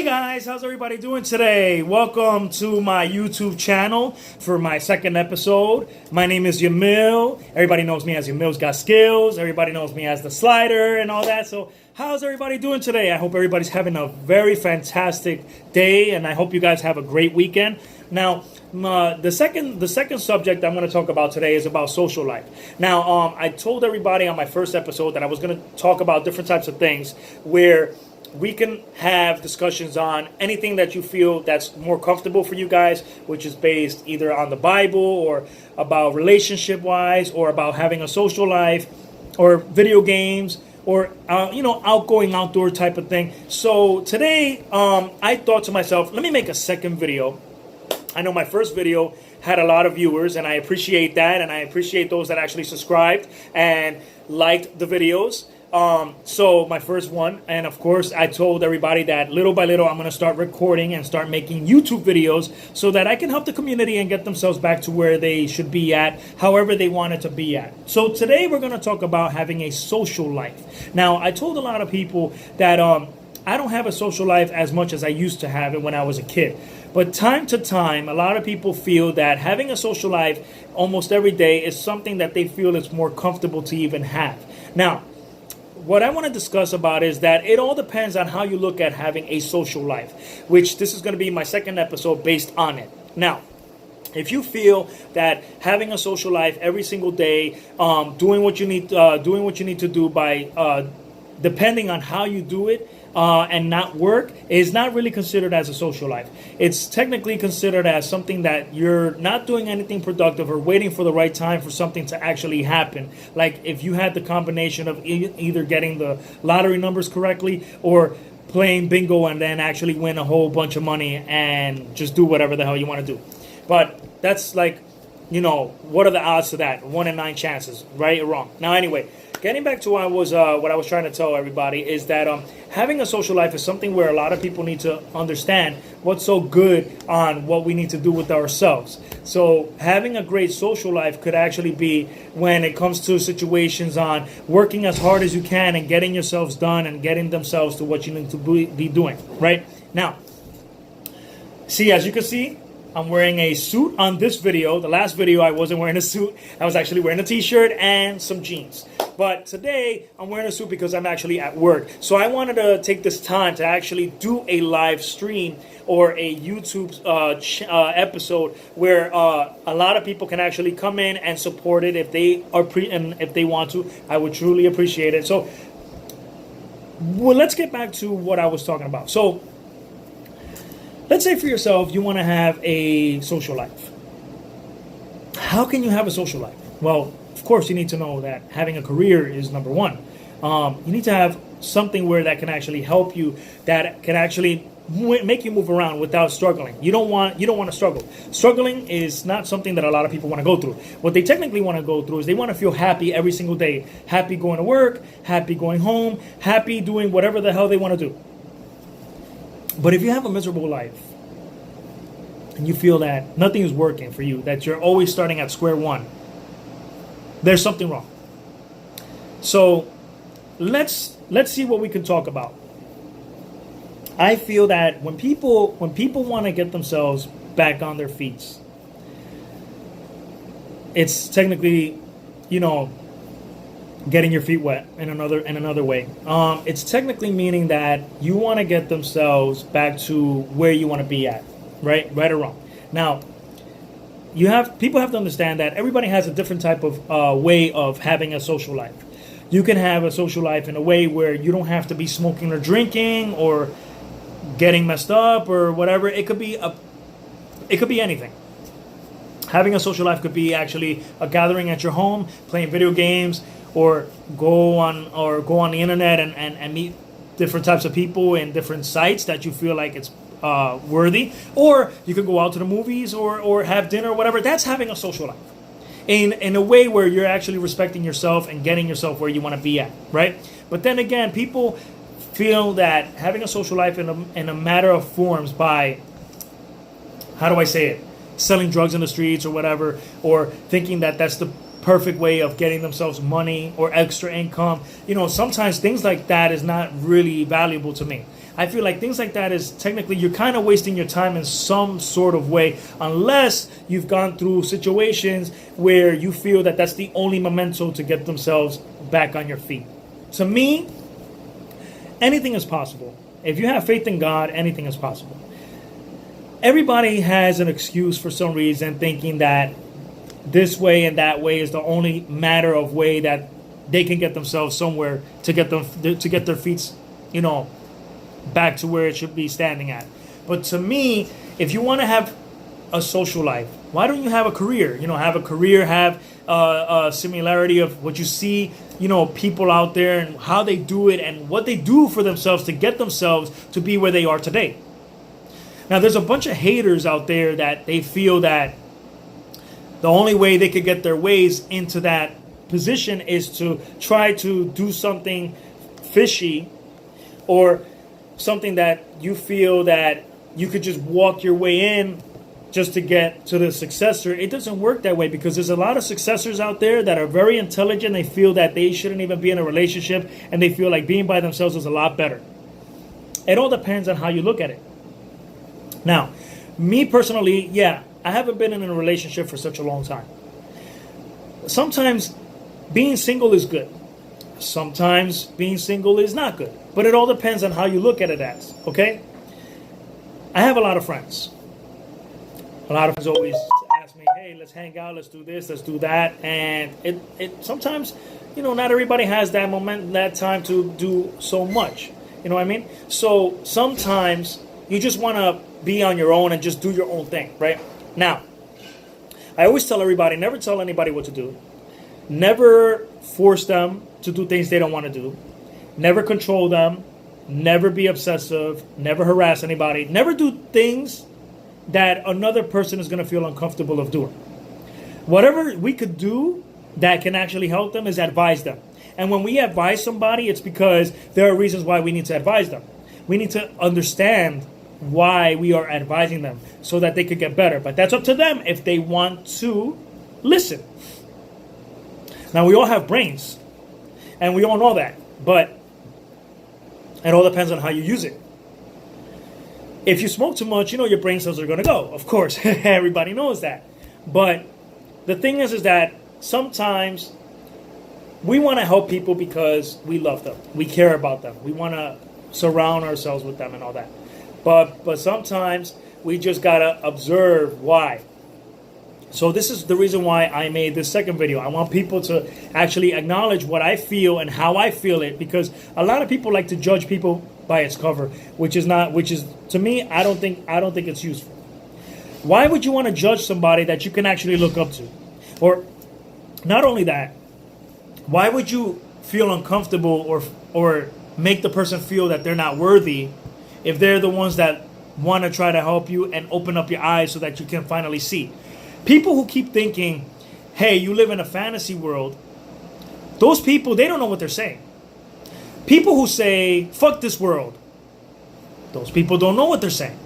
Hey guys, how's everybody doing today? Welcome to my YouTube channel for my second episode. My name is Yamil. Everybody knows me as Yamil's Got Skills. Everybody knows me as the Slider and all that. So how's everybody doing today? I hope everybody's having a very fantastic day, and I hope you guys have a great weekend. Now, the second subject I'm going to talk about today is about social life. Now, I told everybody on my first episode that I was going to talk about different types of things where we can have discussions on anything that you feel that's more comfortable for you guys, which is based either on the Bible or about relationship-wise or about having a social life or video games or, outgoing outdoor type of thing. So today, I thought to myself, let me make a second video. I know my first video had a lot of viewers, and I appreciate that, and I appreciate those that actually subscribed and liked the videos. So my first one, and of course I told everybody that little by little I'm going to start recording and start making YouTube videos so that I can help the community and get themselves back to where they should be at, however they wanted to be at. So today we're going to talk about having a social life. Now, I told a lot of people that I don't have a social life as much as I used to have it when I was a kid. But time to time, a lot of people feel that having a social life almost every day is something that they feel is more comfortable to even have. Now, what I want to discuss about is that it all depends on how you look at having a social life, which this is going to be my second episode based on it. Now, if you feel that having a social life every single day, doing what you need to do by depending on how you do it, and not work is not really considered as a social life. It's technically considered as something that you're not doing anything productive or waiting for the right time for something to actually happen. Like if you had the combination of either getting the lottery numbers correctly or playing bingo and then actually win a whole bunch of money and just do whatever the hell you want to do. But that's like, what are the odds to that? 1 in 9 chances, right or wrong? Now, anyway, getting back to what I was trying to tell everybody is that having a social life is something where a lot of people need to understand what's so good on what we need to do with ourselves. So having a great social life could actually be when it comes to situations on working as hard as you can and getting yourselves done and getting themselves to what you need to be doing, right? Now, see, as you can see, I'm wearing a suit on this video. The last video, I wasn't wearing a suit. I was actually wearing a t-shirt and some jeans. But today, I'm wearing a suit because I'm actually at work. So I wanted to take this time to actually do a live stream or a YouTube episode where a lot of people can actually come in and support it if they are and if they want to. I would truly appreciate it. So, let's get back to what I was talking about. So, let's say for yourself, you want to have a social life. How can you have a social life? Well, of course, you need to know that having a career is number one. You need to have something where that can actually help you, that can actually make you move around without struggling. You don't want to struggle. Struggling is not something that a lot of people want to go through. What they technically want to go through is they want to feel happy every single day. Happy going to work, happy going home, happy doing whatever the hell they want to do. But if you have a miserable life and you feel that nothing is working for you, that you're always starting at square one, there's something wrong. So let's see what we can talk about. I feel that when people want to get themselves back on their feet, it's technically, getting your feet wet in another way. It's technically meaning that you want to get themselves back to where you want to be at, right or wrong. Now, people have to understand that everybody has a different type of way of having a social life. You can have a social life in a way where you don't have to be smoking or drinking or getting messed up or whatever. It could be anything. Having a social life could be actually a gathering at your home, playing video games, or go on the internet and meet different types of people in different sites that you feel like it's worthy. Or you could go out to the movies or have dinner or whatever. That's having a social life in a way where you're actually respecting yourself and getting yourself where you want to be at, right? But then again, people feel that having a social life in a matter of forms by, how do I say it, selling drugs in the streets or whatever, or thinking that that's the perfect way of getting themselves money or extra income. Sometimes things like that is not really valuable to me. I feel like things like that is technically you're kind of wasting your time in some sort of way, unless you've gone through situations where you feel that that's the only memento to get themselves back on your feet. To me, anything is possible. If you have faith in God, anything is possible. Everybody has an excuse for some reason, thinking that this way and that way is the only matter of way that they can get themselves somewhere to get their feet, back to where it should be standing at. But to me, if you want to have a social life, why don't you have a career? Have a career, have a similarity of what you see, people out there and how they do it and what they do for themselves to get themselves to be where they are today. Now, there's a bunch of haters out there that they feel that the only way they could get their ways into that position is to try to do something fishy or something that you feel that you could just walk your way in just to get to the successor. It doesn't work that way, because there's a lot of successors out there that are very intelligent. They feel that they shouldn't even be in a relationship, and they feel like being by themselves is a lot better. It all depends on how you look at it. Now, me personally, I haven't been in a relationship for such a long time. Sometimes being single is good. Sometimes being single is not good. But it all depends on how you look at it as, okay? I have a lot of friends. A lot of friends always ask me, hey, let's hang out, let's do this, let's do that. And it sometimes, not everybody has that moment, that time to do so much. You know what I mean? So sometimes you just want to be on your own and just do your own thing, right? Now, I always tell everybody, never tell anybody what to do. Never force them to do things they don't want to do. Never control them. Never be obsessive. Never harass anybody. Never do things that another person is going to feel uncomfortable of doing. Whatever we could do that can actually help them is advise them. And when we advise somebody, it's because there are reasons why we need to advise them. We need to understand why we are advising them so that they could get better. But that's up to them if they want to listen. Now, we all have brains, and we all know that, but it all depends on how you use it. If you smoke too much, your brain cells are going to go. Of course, everybody knows that. But the thing is that sometimes we want to help people because we love them. We care about them. We want to surround ourselves with them and all that. But sometimes we just got to observe why. So this is the reason why I made this second video. I want people to actually acknowledge what I feel and how I feel it, because a lot of people like to judge people by its cover, which is to me, I don't think it's useful. Why would you want to judge somebody that you can actually look up to? Or not only that, why would you feel uncomfortable or make the person feel that they're not worthy if they're the ones that want to try to help you and open up your eyes so that you can finally see? People who keep thinking, hey, you live in a fantasy world, those people, they don't know what they're saying. People who say, fuck this world, those people don't know what they're saying.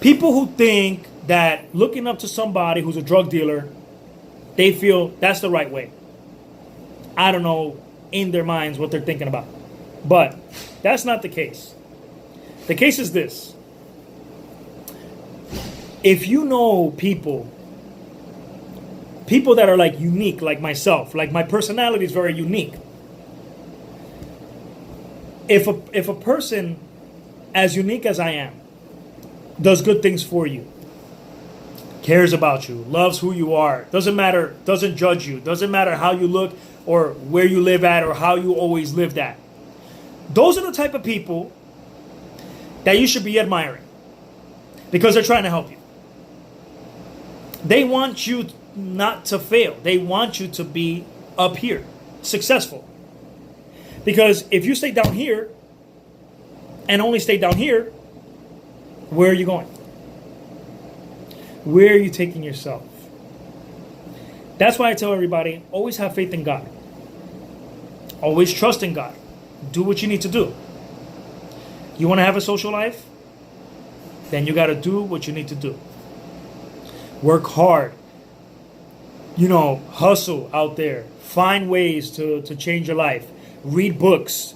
People who think that looking up to somebody who's a drug dealer, they feel that's the right way. I don't know in their minds what they're thinking about. But that's not the case. The case is this. If you know people that are like unique, like myself, like my personality is very unique. If a person as unique as I am does good things for you, cares about you, loves who you are, doesn't matter, doesn't judge you, doesn't matter how you look or where you live at or how you always lived at, those are the type of people that you should be admiring, because they're trying to help you. They want you not to fail. They want you to be up here, successful. Because if you stay down here and only stay down here, where are you going? Where are you taking yourself? That's why I tell everybody, always have faith in God. Always trust in God. Do what you need to do. You want to have a social life? Then you got to do what you need to do. Work hard. Hustle out there. Find ways to change your life. Read books.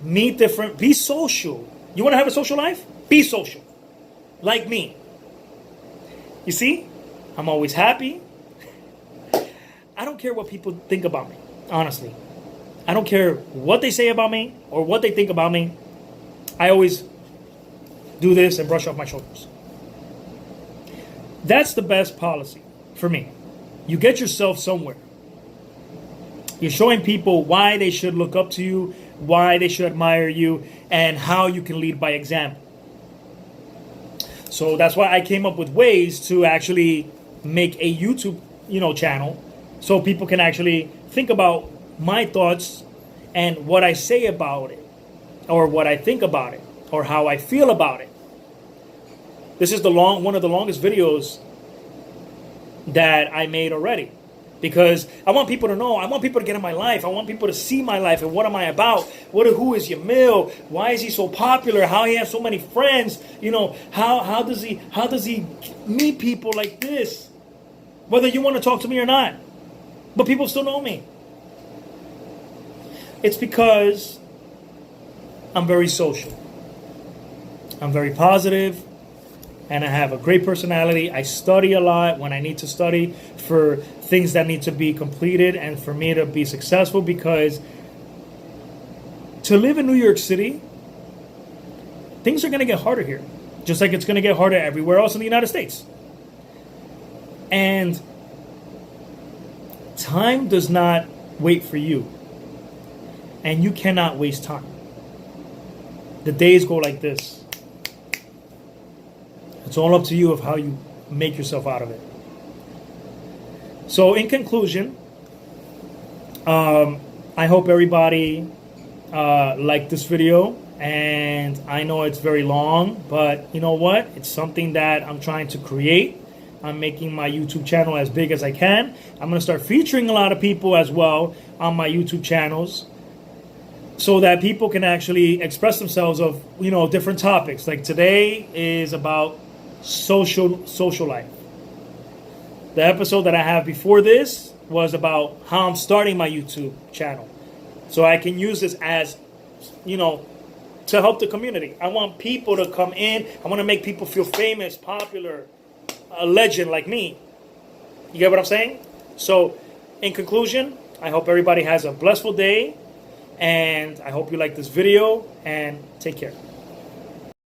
Meet different, be social. You want to have a social life? Be social. Like me. You see? I'm always happy. I don't care what people think about me, honestly. I don't care what they say about me or what they think about me. I always do this and brush off my shoulders. That's the best policy for me. You get yourself somewhere. You're showing people why they should look up to you, why they should admire you, and how you can lead by example. So that's why I came up with ways to actually make a YouTube, channel, so people can actually think about my thoughts and what I say about it, or what I think about it, or how I feel about it. This is one of the longest videos that I made already, because I want people to know. I want people to get in my life. I want people to see my life and what am I about. Who is Yamil? Why is he so popular? How he has so many friends? How does he meet people like this? Whether you want to talk to me or not, but people still know me. It's because I'm very social. I'm very positive, and I have a great personality. I study a lot when I need to study for things that need to be completed and for me to be successful, because to live in New York City, things are going to get harder here, just like it's going to get harder everywhere else in the United States. And time does not wait for you, and you cannot waste time. The days go like this. It's all up to you of how you make yourself out of it. So in conclusion, I hope everybody liked this video. And I know it's very long, but you know what? It's something that I'm trying to create. I'm making my YouTube channel as big as I can. I'm going to start featuring a lot of people as well on my YouTube channels, so that people can actually express themselves of, different topics. Like today is about social life. The episode that I have before this was about how I'm starting my YouTube channel. So I can use this as, to help the community. I want people to come in. I want to make people feel famous, popular, a legend like me. You get what I'm saying? So in conclusion, I hope everybody has a blissful day. And I hope you like this video, and take care.